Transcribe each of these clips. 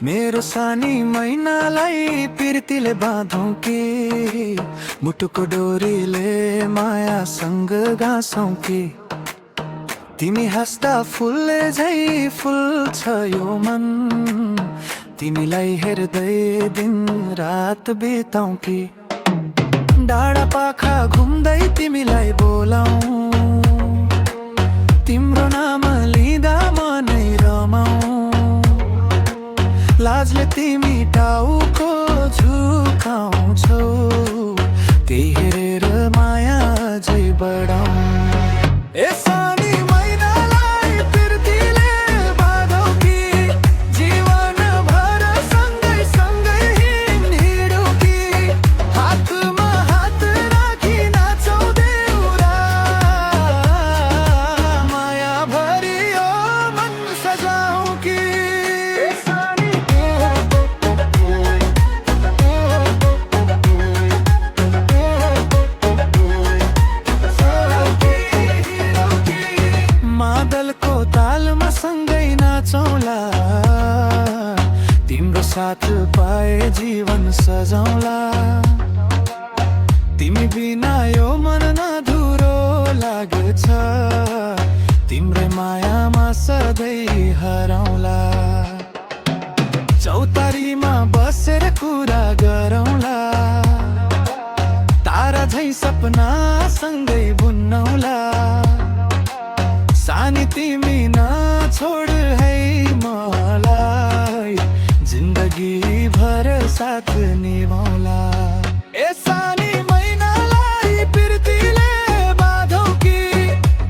मेरो सानी मैनालाई पिर्तीले बाँधौँ कि मुटुको डोरीले मायासँग गाँसौँ कि तिमी हाँस्दा फुलले झै फुल्छ यो मन तिमीलाई हेर्दै दिन रात बिताउँ कि डाँडा पाखा घुम्दै तिमीलाई बोलाउँ तिम्रो नाम लिँदा मनै रमाउँ लाजले तिमी टाउको झुकाउँछौ त्यही हेरेर माया झै बढाउँ ए सानी मैनालाई पिर्तीले बाँधौँ कि जीवन भर सँगै सँगै हिँडौँ कि हातमा हात राखी नाचौँ देउरा माया भरियो मन सजाउँ कि मादलको तालमा सँगै नाचौँला तिम्रो साथ पाए जीवन सजाउँला तिमी बिना यो मन नधुरो लाग्छ तिम्रै मायामा सधैँ हराउँला चौतारीमा बसेर कुरा गरौँला तारा झै सपना सँगै बुनौँला सानी तिमी नछोड है मलाई जिन्दगी भर साथ निभाउला ए सानी मैनालाई पिर्तीले बाँधौँ कि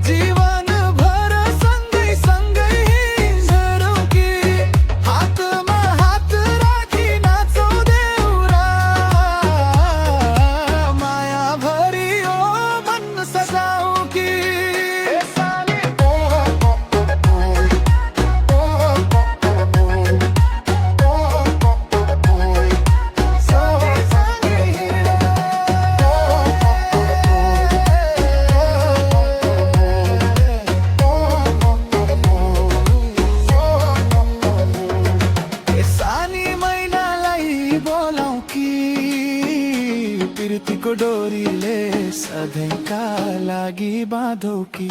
जीवन भर सँगै सँगै हिँडौँ कि हातमा हात राखी नाचौँ देउरा माया भरियो मन सजाउँ कि बोलाउँ कि प्रीतिको डोरीले सधैँका लागि बाँधौँ कि